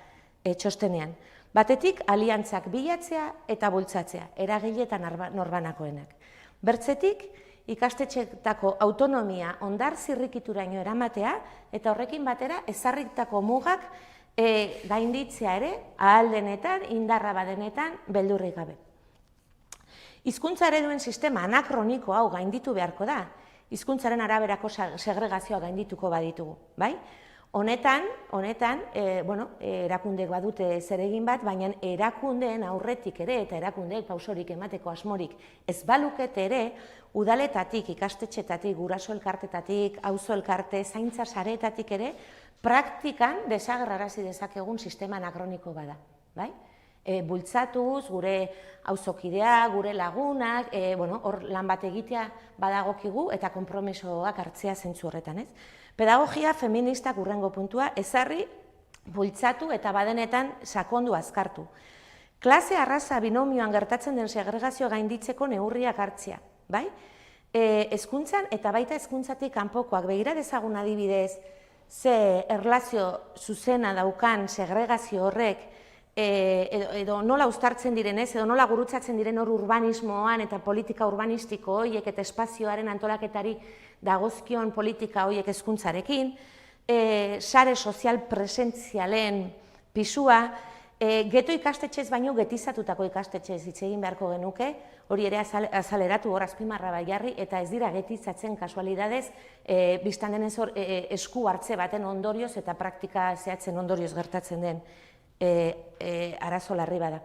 txostenean. Batetik, aliantzak bilatzea eta bultzatzea, eragile eta norbanakoenak. Bertzetik, ikastetxeetako autonomia ondar zirrikituraino eramatea eta horrekin batera ezarritako mugak gainditzea ere, ahal denetan, indarra badenetan, beldurrik gabe. Hizkuntza ereduen sistema anakroniko hau gainditu beharko da, hizkuntzaren araberako segregazioa gaindituko baditugu, bai? Honetan, erakundeek badute zeregin bat, baina erakundeen aurretik ere eta erakundeek pausorik emateko asmorik ez balukete ere, udaletatik, ikastetxetatik, guraso elkartetatik, auzo elkarte, zaintza sareetatik ere, praktikan desagerrarazi dezakegun sistema anakroniko bada, bai? Bultzatuz, gure auzokidea, gure lagunak, hor lan bat egitea badagokigu eta konpromisoak hartzea zentzu horretan, ez? Pedagogia feministak hurrengo puntua, ezarri, bultzatu eta badenetan sakondu azkartu. Klase arraza binomioan gertatzen den segregazio gainditzeko neurriak hartzea, bai? Hezkuntzan eta baita hezkuntzatik kanpokoak begira dezagun adibidez, ze erlazio zuzena daukan segregazio horrek edo nola uztartzen direnez, edo nola gurutzatzen diren hor urbanismoan eta politika urbanistiko horiek eta espazioaren antolaketari dagozkion politika horiek hezkuntzarekin, sare sozial presentzialen pisua, geto ikastetxez baino getizatutako ikastetxez hitz egin beharko genuke, hori ere azaleratu hor azpimarra bai jarri, eta ez dira getizatzen kasualidadez, biztan denez hor esku hartze baten ondorioz eta praktika zehatzen ondorioz gertatzen den arazo larri bada.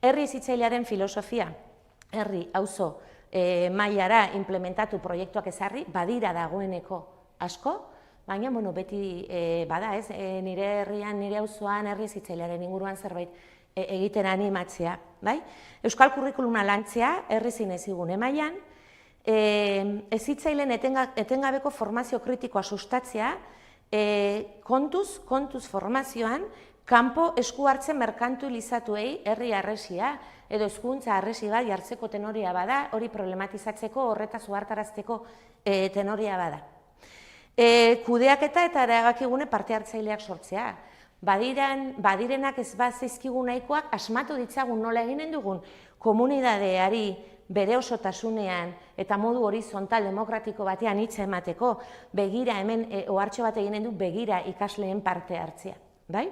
Herri hezitzailearen filosofia, herri, auzo, mailara implementatu proiektuak ezarri, badira dagoeneko asko, baina beti bada, nire herrian, nire auzoan, herri hezitzailearen inguruan zerbait egiten animatzea, bai? Euskal kurrikuluma lantzea, herri zinezigune mailan, hezitzaileen etengabeko formazio kritikoa sustatzea, kontuz formazioan, kanpo esku hartzen merkantilizatuei herri harresia, edo hezkuntza harresi bat jartzeko tenoria bada, hori problematizatzeko, horretaz uhartarazteko tenoria bada. Kudeaketa eta erabakigune parte hartzaileak sortzea. Badirenak ez bat zaizkigu nahikoak asmatu ditzagun nola eginen dugun komunidadeari bere osotasunean eta modu horizontal demokratiko batean hitza emateko, begira hemen ohartxo bat eginen du begira ikasleen parte hartzea, bai?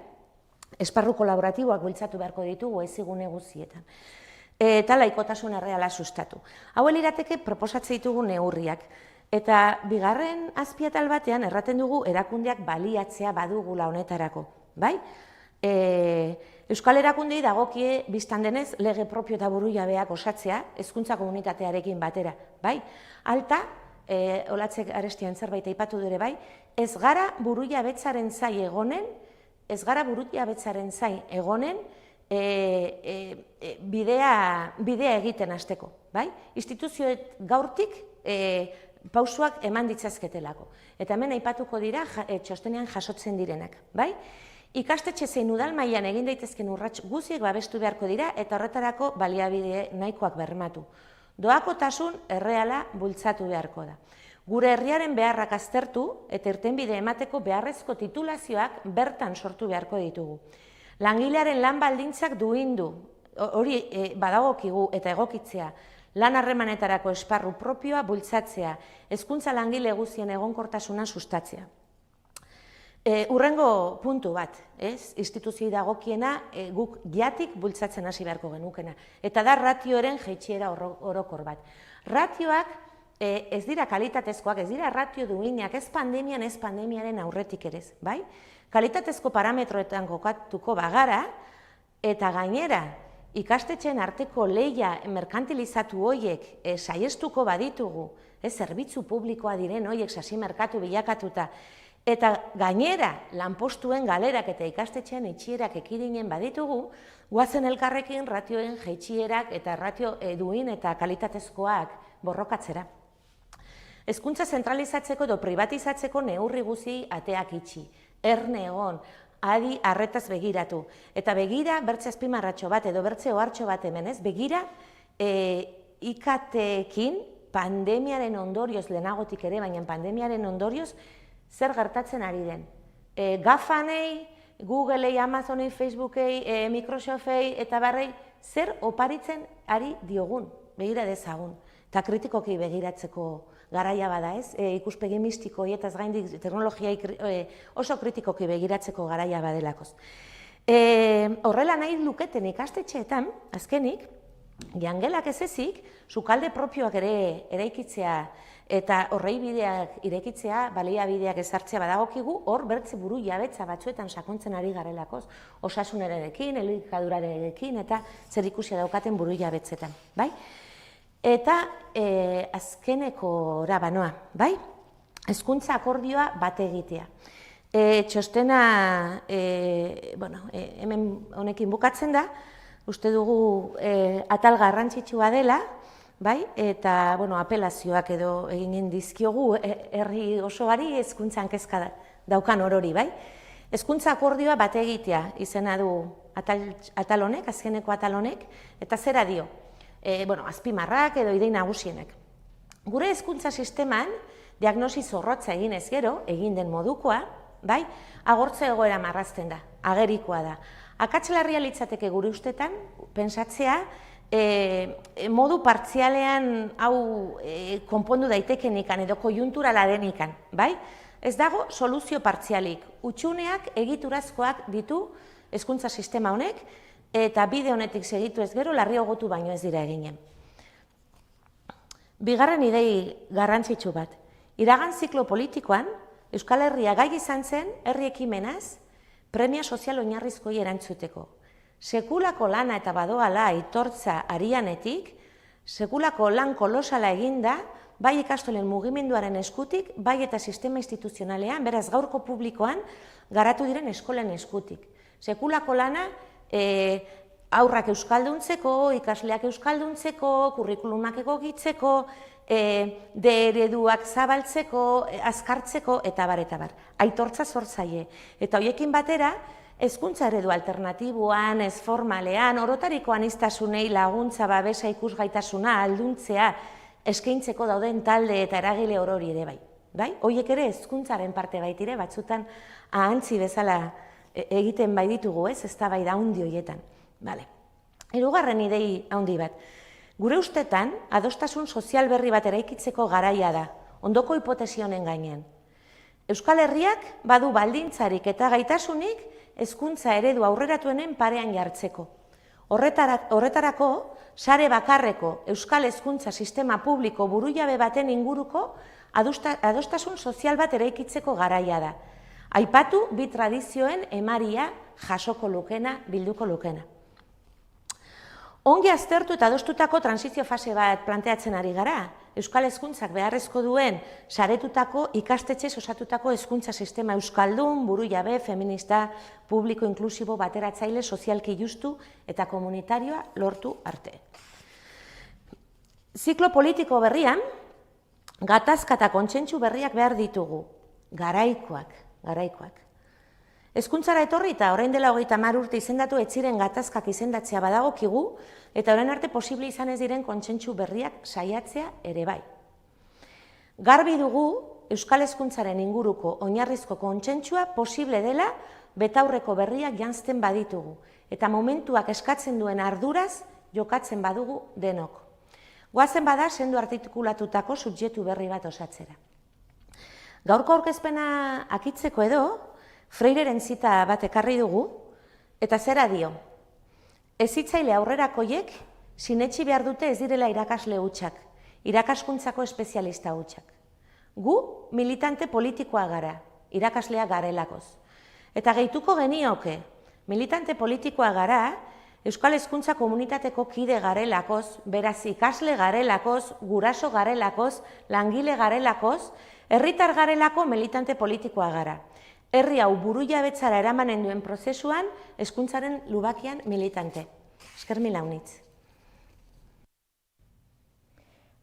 Esparru kolaboratiboak bultzatu beharko ditugu ezigune guztietan. Eta laikotasun erreala sustatu. Hau lirateke proposatzen ditugu neurriak. Eta bigarren azpiatal batean erraten dugu erakundeak baliatzea badugula honetarako, bai? Euskal erakundei dagokie biztan denez lege propio eta burujabeak osatzea hezkuntza komunitatearekin batera, bai? Alta, Olatzek Arestian zerbait aipatu dure bai, ez gara burujabetzaren zai egonen bidea egiten hasteko, bai? Instituzioek gaurtik pausuak eman ditzazketelako. Eta hemen aipatuko dira txostenean jasotzen direnak, bai? Ikastetxe zein udal mailan egin daitezken urrats guziek babestu beharko dira eta horretarako baliabide nahikoak bermatu. Doakotasun erreala bultzatu beharko da. Gure herriaren beharrak aztertu eta irtenbide emateko beharrezko titulazioak bertan sortu beharko ditugu. Langilearen lan baldintzak duindu, hori badagokigu eta egokitzea, lan harremanetarako esparru propioa bultzatzea, hezkuntza langile guztien egonkortasuna sustatzea. Urrengo puntu bat, instituzioi dagokiena guk jatik bultzatzen hasi beharko genukena. Eta da ratioaren jaitsiera orokor bat. Ratioak ez dira kalitatezkoak, ez dira ratio duinak, ez pandemian, ez pandemiaren aurretik ere, bai? Kalitatezko parametroetan kokatuko bagara, eta gainera, ikastetxeen arteko lehia merkantilizatu horiek saiestuko baditugu, zerbitzu publikoa diren horiek sasi merkatu bilakatuta, eta gainera lanpostuen galerak eta ikastetxean itxierak ekidinen baditugu, guazen elkarrekin ratioen jaitsierak eta ratio duin eta kalitatezkoak borrokatzera. Hezkuntza zentralizatzeko edo privatizatzeko neurri guzi ateak itxi, erne egon, adi arretaz begiratu. Eta begira, bertze azpimarratxo bat edo bertze ohartxo bat hemen ez, begira IKT-ekin pandemiaren ondorioz, lehenagotik ere, baina pandemiaren ondorioz, zer gertatzen ari den. GAFAnei, Googlei, Amazonei, Facebookei, Microsoftei eta barrei, zer oparitzen ari diogun, begira dezagun. Eta kritikoki begiratzeko garaia bada ez, ikuspegi mistiko eta gaindik teknologia oso kritikoki begiratzeko garaia badelakoz. Horrela nahi luketen ikastetxeetan, azkenik, jangelak ez ezik, sukalde propioak ere eraikitzea eta horrei bideak irekitzea, baliabideak ezartzea badagokigu, hor bertze buru jabetza batzuetan sakontzen ari garelakoz, osasunarekin, elikadurarekin eta zer ikusia daukaten buru jabetzetan, bai? Eta azkeneko banoa, bai? Hezkuntza akordioa bat egitea. Txostena, hemen honekin bukatzen da, uste dugu atal garrantzitsua dela, bai? Eta apelazioak edo egin dizkiogu herri osoari hezkuntzan kezka daukan orori, bai? Hezkuntza akordioa bat egitea izena du atal honek, azkeneko atal honek, eta zera dio? Azpimarrak edo idei nagusienak. Gure hezkuntza sisteman, diagnosi zorrotza egin ez gero, egin den modukoa, bai, agortze egoera marrazten da, agerikoa da. Akatslarria litzateke gure ustetan, pentsatzea, modu partzialean hau konpondu daitekenikan edo koiunturala denikan, bai? Ez dago soluzio partzialik, hutsuneak egiturazkoak ditu hezkuntza sistema honek, eta bide honetik segitu ez gero, larriogotu baino ez dira eginen. Bigarren idei garrantzitsu bat. Iragan ziklo politikoan, Euskal Herria gai izan zen, herri ekimenaz, premia sozial oinarrizkoi erantzuteko. Sekulako lana eta badoala aitortza arianetik, sekulako lan kolosala eginda, bai ikastolen mugimenduaren eskutik, bai eta sistema instituzionalean, beraz gaurko publikoan, garatu diren eskolen eskutik. Sekulako lana aurrak euskalduntzeko, ikasleak euskalduntzeko, kurrikulumak egokitzeko, D ereduak zabaltzeko, azkartzeko, eta bar, eta bar. Aitortza zor zaie. Eta horiekin batera, hezkuntza eredu alternatiboan, ez formalean, orotariko aniztasunei laguntza, babesa, ikusgaitasuna, alduntzea, eskaintzeko dauden talde eta eragile orori ere bai. Horiek ere hezkuntzaren parte baitire, batzutan ahantzi bezala egiten bai ditugu, eztabaida handi horietan. Hirugarren idei handi bat. Gure ustetan, adostasun sozial berri bat eraikitzeko garaia da, ondoko hipotesi honen gainen. Euskal Herriak badu baldintzarik eta gaitasunik hezkuntza eredu aurreratuenen parean jartzeko. Horretarako, sare bakarreko Euskal Hezkuntza Sistema Publiko burujabe baten inguruko adostasun sozial bat eraikitzeko garaia da. Aipatu bi tradizioen emaria jasoko lukena, bilduko lukena. Ongi aztertu eta adostutako transizio fase bat planteatzen ari gara. Euskal Hezkuntzak beharrezko duen saretutako ikastetxez osatutako hezkuntza sistema euskaldun, burujabe, feminista, publiko, inklusibo, bateratzaile, sozialki justu eta komunitarioa lortu arte. Ziklo politiko berrian, gatazka eta kontsentsu berriak behar ditugu. Garaikoak. Hezkuntzara etorri eta orain dela 30 urte izendatu ez ziren gatazkak izendatzea badagokigu, eta orain arte posible izan ez diren kontsentsu berriak saiatzea ere bai. Garbi dugu Euskal Hezkuntzaren inguruko oinarrizko kontsentsua posible dela betaurreko berriak janzten baditugu, eta momentuak eskatzen duen arduraz jokatzen badugu denok. Goazen bada sendo artikulatutako subjektu berri bat osatzera. Gaurko aurkezpena akitzeko edo, Freireren zita bat ekarri dugu, eta zera dio. Hezitzaile aurrerakoiek sinetsi behar dute ez direla irakasle hutsak, irakaskuntzako espezialista hutsak. Gu militante politikoa gara, irakaslea garelakoz. Eta gehituko genioke, militante politikoa gara, Euskal Hezkuntza komunitateko kide garelakoz, beraz ikasle garelakoz, guraso garelakoz, langile garelakoz, herritar garelako militante politikoa gara. Herri hau burujabetzara eramanen duen prozesuan, hezkuntzaren lubakian militante. Esker mila unitz.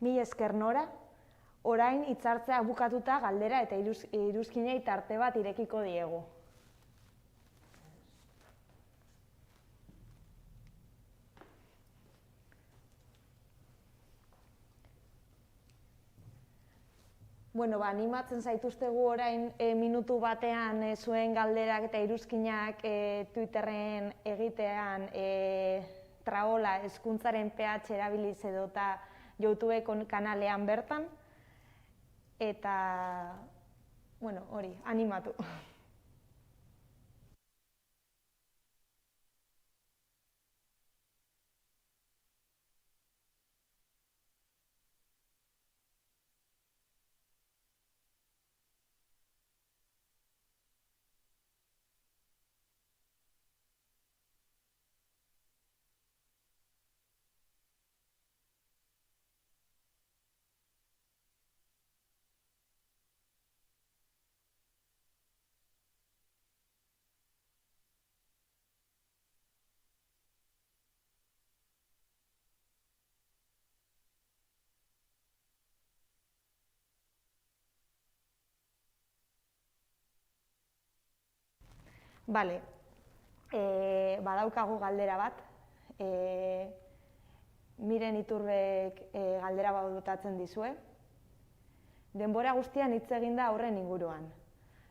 Mila esker Nora, orain hitzartzea bukatuta galdera eta iruzkinei tarte bat irekiko diegu. Animatzen zaituztegu orain minutu batean zuen galderak eta iruzkinak Twitterren egitean traola hezkuntzaren PH erabiliz edota YouTube kanalean bertan, eta hori, animatu. Badaukagu galdera bat, Miren Iturbek galdera bat botatzen dizue. Denbora guztian hitz egin da horren inguruan.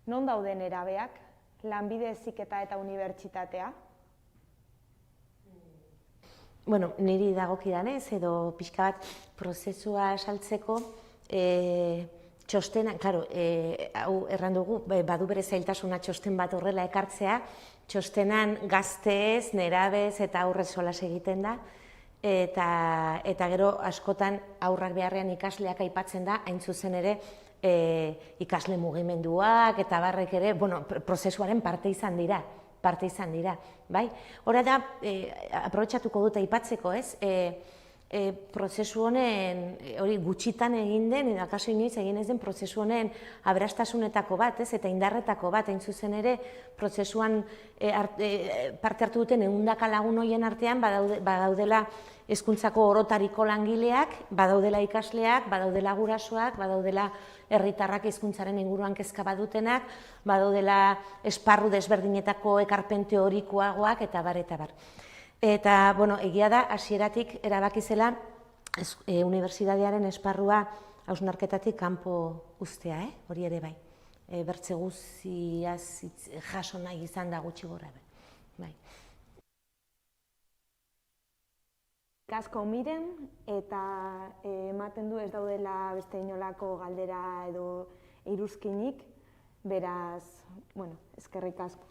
Non dauden nerabeak, lanbide heziketa eta unibertsitatea? Niri dagokidanez edo pixka bat prozesua saltzeko, txostena, hau erran dugu, badu bere zailtasuna txosten bat horrela ekartzea, txostenan gazteez, nerabez eta aurrez solas egiten da, eta gero askotan aurrak beharrean ikasleak aipatzen da, hain zuzen ere ikasle mugimenduak eta barrek ere, prozesuaren parte izan dira, bai? Hora da, aprobetxatuko dut aipatzeko, ez? prozesu honen, hori gutxitan egin den, edo akaso inoiz egin ez den prozesu honen aberastasunetako bat, eta indarretako bat, hain zuzen ere, prozesuan parte hartu duten 100 lagun horien artean badaudela hezkuntzako orotariko langileak, badaudela ikasleak, badaudela gurasoak, badaudela herritarrak hezkuntzaren inguruan kezka badutenak, badaudela esparru desberdinetako ekarpen teorikoagoak, eta bar, eta bar. Eta, egia da, hasieratik erabaki zela unibertsitatearen esparrua hausnarketatik kanpo uztea, hori ere bai. Bertze guziaz jaso nahi izan da gutxi gora. Bai. Asko miren eta ematen du ez daudela beste inolako galdera edo iruzkinik, beraz, eskerrik asko.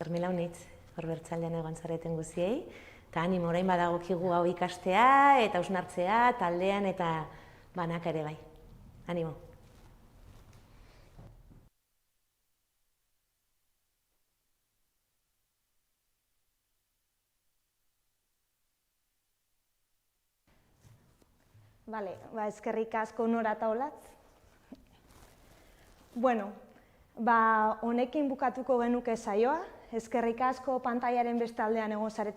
Ermilaunitz. Hor bertzaldean egon zareten guziei, eta animo orain badagokigu hau ikastea, eta hausnartzea, taldean eta banak ere bai. Animo. Bale, eskerrik asko Nora eta Olatz. Honekin bukatuko genuke saioa. Eskerrik asko pantailaren beste aldean egon zareten